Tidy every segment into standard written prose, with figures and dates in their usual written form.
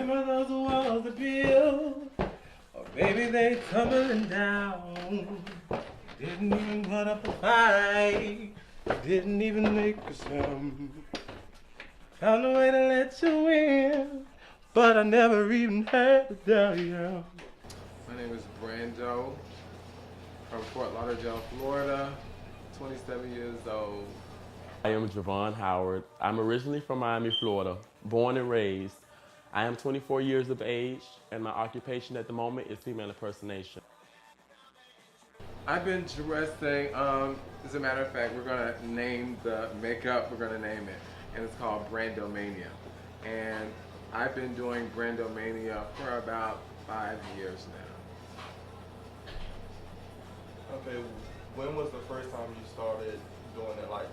Remember those walls to build, or maybe they tumbling down. Didn't even put up a fight, didn't even make a sound. Found a way to let you in, but I never even had to tell you. My name is Brando from Fort Lauderdale, Florida, 27 years old. I am Javon Howard. I'm originally from Miami, Florida, born and raised. I am 24 years of age, and my occupation at the moment is female impersonation. I've been dressing, as a matter of fact, we're gonna name the makeup, we're gonna name it, and it's called Brandomania. And I've been doing Brandomania for about 5 years now. Okay, when was the first time you started doing it? Like,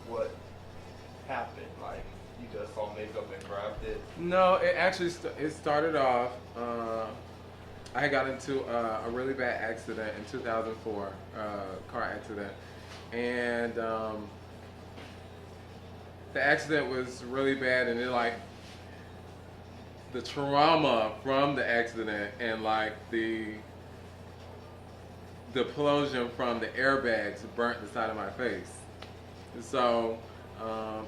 what happened? Like, you just saw makeup and grabbed it? No, it actually it started off. I got into a really bad accident in 2004, car accident, and the accident was really bad, and it like the trauma from the accident and like the explosion from the airbags burnt the side of my face. So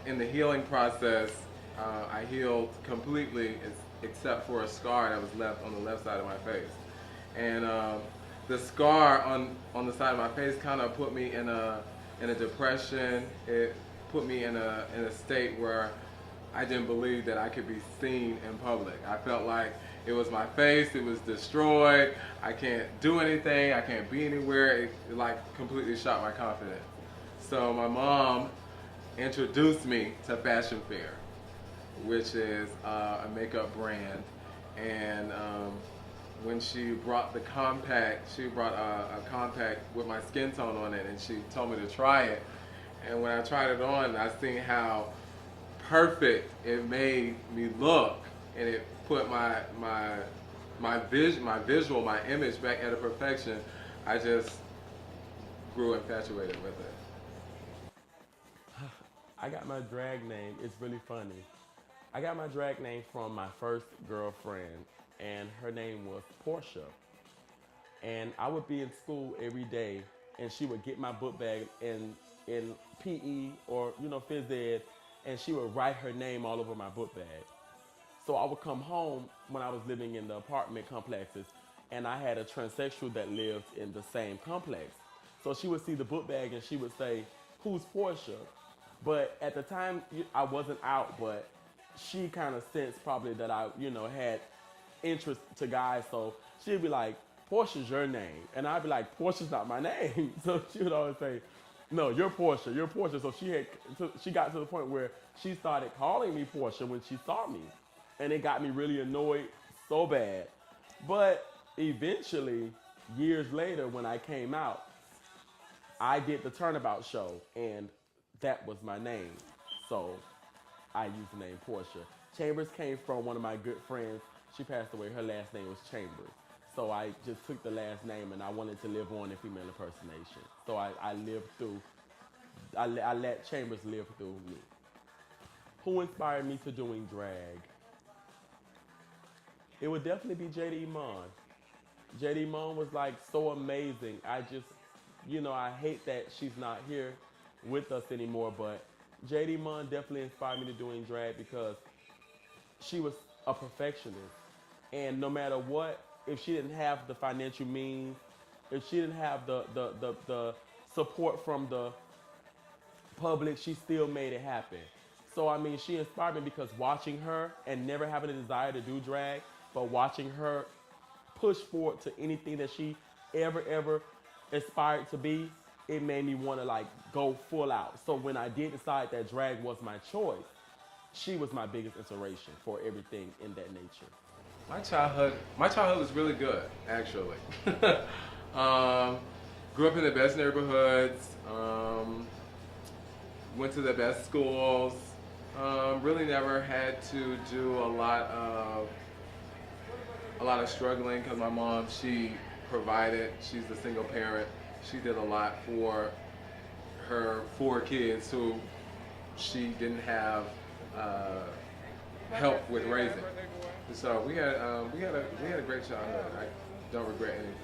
in the healing process, I healed completely except for a scar that was left on the left side of my face. And the scar on the side of my face kind of put me in a depression. It put me in a state where I didn't believe that I could be seen in public. I felt like it was my face, it was destroyed, I can't do anything, I can't be anywhere. It like completely shot my confidence. So my mom introduced me to Fashion Fair, which is a makeup brand. And when she brought the compact, she brought a compact with my skin tone on it, and she told me to try it. And when I tried it on, I seen how perfect it made me look, and it put my visual, my image back at a perfection. I just grew infatuated with it. I got my drag name, it's really funny. I got my drag name from my first girlfriend, and her name was Portia. And I would be in school every day, and she would get my book bag in PE or phys ed, and she would write her name all over my book bag. So I would come home when I was living in the apartment complexes, and I had a transsexual that lived in the same complex. So she would see the book bag and she would say, "Who's Portia?" But at the time, I wasn't out, but she kind of sensed probably that I, had interest to guys. So she'd be like, "Portia's your name." And I'd be like, "Portia's not my name." So she would always say, "No, you're Portia, you're Portia." So she got to the point where she started calling me Portia when she saw me. And it got me really annoyed so bad. But eventually, years later, when I came out, I did the Turnabout show, and that was my name. So I used the name Portia. Chambers came from one of my good friends. She passed away. Her last name was Chambers. So I just took the last name, and I wanted to live on in female impersonation. So I lived through, I let Chambers live through me. Who inspired me to doing drag? It would definitely be JD Mon. JD Mon was like so amazing. I just, I hate that she's not here with us anymore, but JD Mon definitely inspired me to doing drag because she was a perfectionist. And no matter what, if she didn't have the financial means, if she didn't have the support from the public, she still made it happen. So I mean, she inspired me because watching her and never having a desire to do drag, but watching her push forward to anything that she ever aspired to be, it made me want to like go full out. So when I did decide that drag was my choice, she was my biggest inspiration for everything in that nature. My childhood was really good, actually. Grew up in the best neighborhoods, went to the best schools. Really never had to do a lot of struggling because my mom, she provided. She's a single parent. She did a lot for her 4 kids who she didn't have help with raising. So we had a great childhood. I don't regret anything.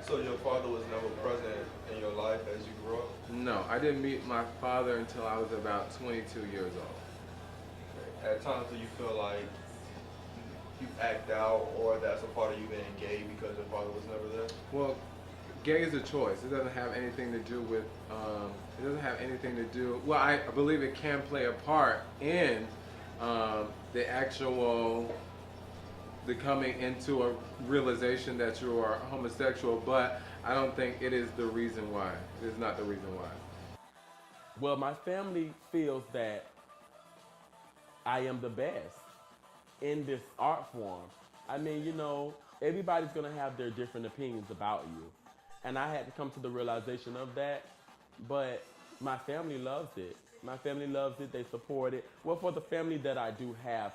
So your father was never present in your life as you grew up? No, I didn't meet my father until I was about 22 years old. At times do you feel like you act out or that's a part of you being gay because your father was never there? Well, gay is a choice. It doesn't have anything to do with. It doesn't have anything to do. Well, I believe it can play a part in the actual the coming into a realization that you are homosexual, but I don't think it is the reason why. It is not the reason why. Well, my family feels that I am the best in this art form. I mean, everybody's gonna have their different opinions about you. And I had to come to the realization of that, but my family loves it. My family loves it, they support it. Well, for the family that I do have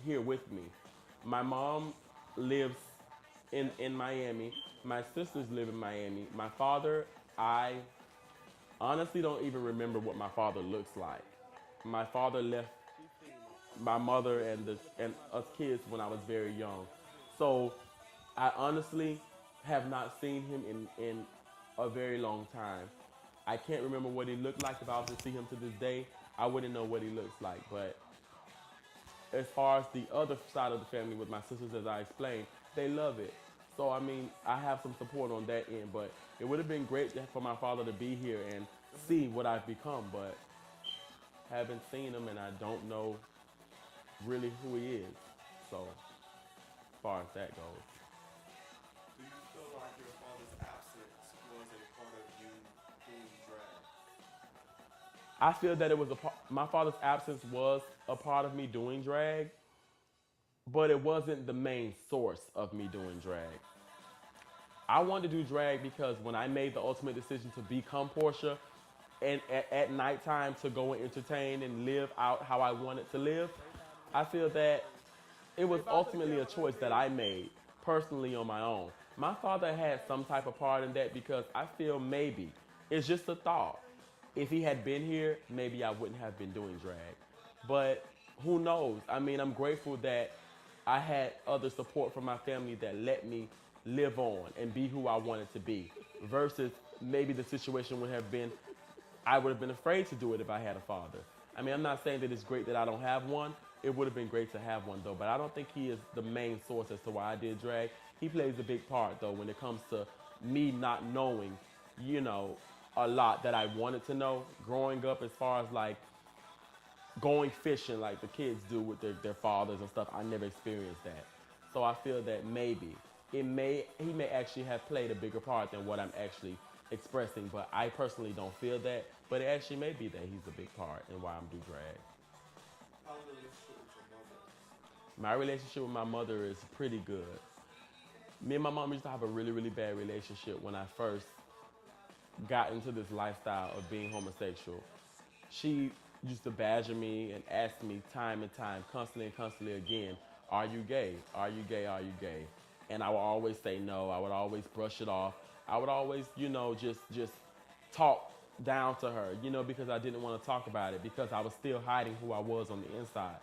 here with me, my mom lives in Miami. My sisters live in Miami. My father, I honestly don't even remember what my father looks like. My father left my mother and us kids when I was very young. So I honestly have not seen him in a very long time. I can't remember what he looked like. If I was to see him to this day, I wouldn't know what he looks like. But as far as the other side of the family with my sisters, as I explained, they love it. So, I mean, I have some support on that end, but it would have been great for my father to be here and see what I've become, but haven't seen him and I don't know really who he is. So, as far as that goes. Do you feel like your father's absence was a part of you doing drag? I feel that my father's absence was a part of me doing drag, but it wasn't the main source of me doing drag. I wanted to do drag because when I made the ultimate decision to become Portia and at nighttime to go and entertain and live out how I wanted to live, I feel that it was ultimately a choice that I made personally on my own. My father had some type of part in that because I feel maybe, it's just a thought. If he had been here, maybe I wouldn't have been doing drag. But who knows? I mean, I'm grateful that I had other support from my family that let me live on and be who I wanted to be versus maybe the situation would have been, I would have been afraid to do it if I had a father. I mean, I'm not saying that it's great that I don't have one. It would have been great to have one though, but I don't think he is the main source as to why I did drag. He plays a big part though when it comes to me not knowing, a lot that I wanted to know growing up as far as like going fishing like the kids do with their fathers and stuff. I never experienced that. So I feel that maybe he may actually have played a bigger part than what I'm actually expressing, but I personally don't feel that. But it actually may be that he's a big part in why I'm do drag. How's the relationship with your mother? My relationship with my mother is pretty good. Me and my mom used to have a really, really bad relationship when I first got into this lifestyle of being homosexual. She used to badger me and ask me time and time, constantly again, are you gay? Are you gay? Are you gay? And I would always say no. I would always brush it off. I would always, just talk down to her, because I didn't want to talk about it because I was still hiding who I was on the inside.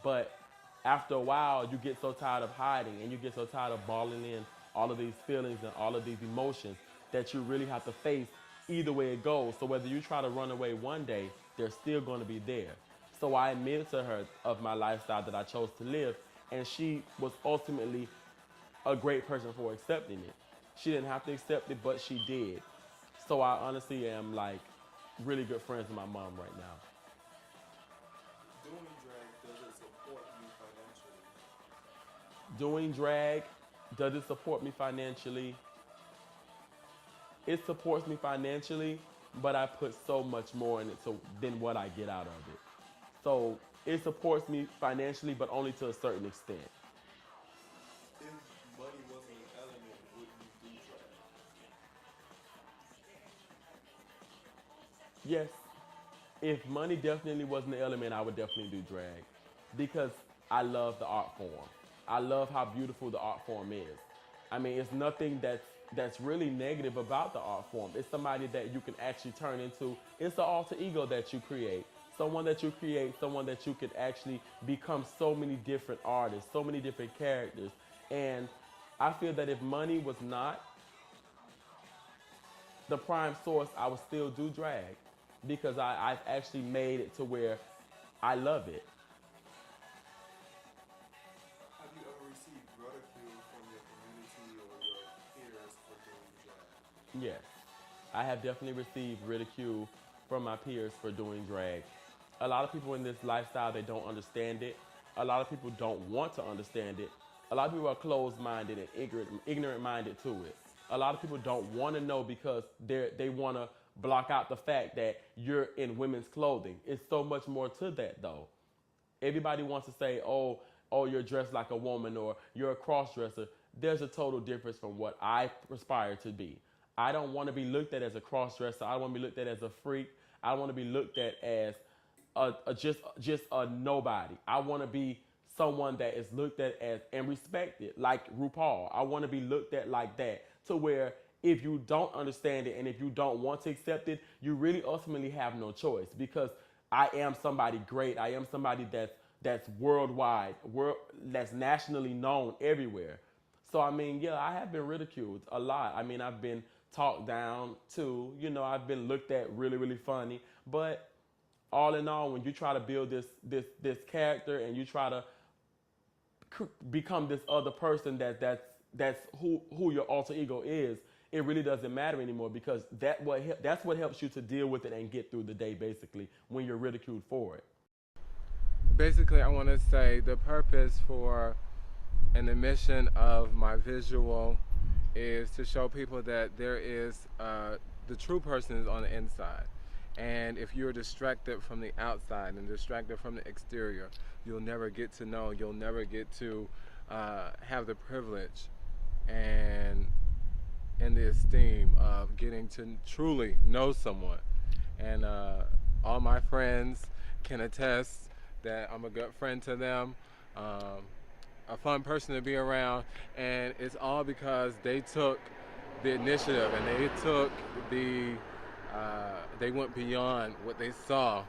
But after a while, you get so tired of hiding and you get so tired of balling in all of these feelings and all of these emotions that you really have to face either way it goes. So whether you try to run away one day, they're still going to be there. So I admitted to her of my lifestyle that I chose to live, and she was ultimately a great person for accepting it. She didn't have to accept it, but she did. So I honestly am like really good friends with my mom right now. Doing drag, does it support you financially? Doing drag, does it support me financially? It supports me financially, but I put so much more in it than what I get out of it. So it supports me financially, but only to a certain extent. If money wasn't an element, would you do drag? Yes, if money definitely wasn't an element, I would definitely do drag because I love the art form. I love how beautiful the art form is. I mean, it's nothing that's really negative about the art form. It's somebody that you can actually turn into. It's the alter ego that you create. So someone that you create, someone that you could actually become so many different artists, so many different characters. And I feel that if money was not the prime source, I would still do drag because I've actually made it to where I love it. Have you ever received ridicule from your community or your peers for doing drag? Yes, I have definitely received ridicule from my peers for doing drag. A lot of people in this lifestyle, they don't understand it. A lot of people don't want to understand it. A lot of people are closed-minded and ignorant-minded to it. A lot of people don't want to know because they want to block out the fact that you're in women's clothing. It's so much more to that, though. Everybody wants to say, oh, you're dressed like a woman or you're a cross-dresser. There's a total difference from what I aspire to be. I don't want to be looked at as a cross-dresser. I don't want to be looked at as a freak. I don't want to be looked at as just a nobody. I want to be someone that is looked at as and respected, like RuPaul. I want to be looked at like that, to where if you don't understand it and if you don't want to accept it, you really ultimately have no choice, because I am somebody great. I am somebody that's worldwide, that's nationally known everywhere. So I mean, yeah, I have been ridiculed a lot. I mean, I've been talked down to, I've been looked at really, really funny. But all in all, when you try to build this character and you try to become this other person that's who your alter ego is, it really doesn't matter anymore, because that's what helps you to deal with it and get through the day, basically, when you're ridiculed for it. Basically, I want to say the purpose for and the mission of my visual is to show people that there is the true person is on the inside. And if you're distracted from the outside and distracted from the exterior, you'll never get to know, you'll never get to have the privilege and the esteem of getting to truly know someone. And all my friends can attest that I'm a good friend to them, a fun person to be around, and it's all because they took the initiative and they took they went beyond what they saw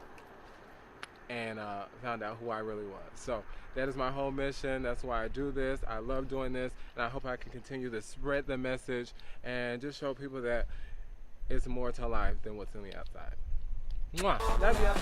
and found out who I really was. So that is my whole mission. That's why I do this. I love doing this, and I hope I can continue to spread the message and just show people that it's more to life than what's on the outside. Mwah. Love ya.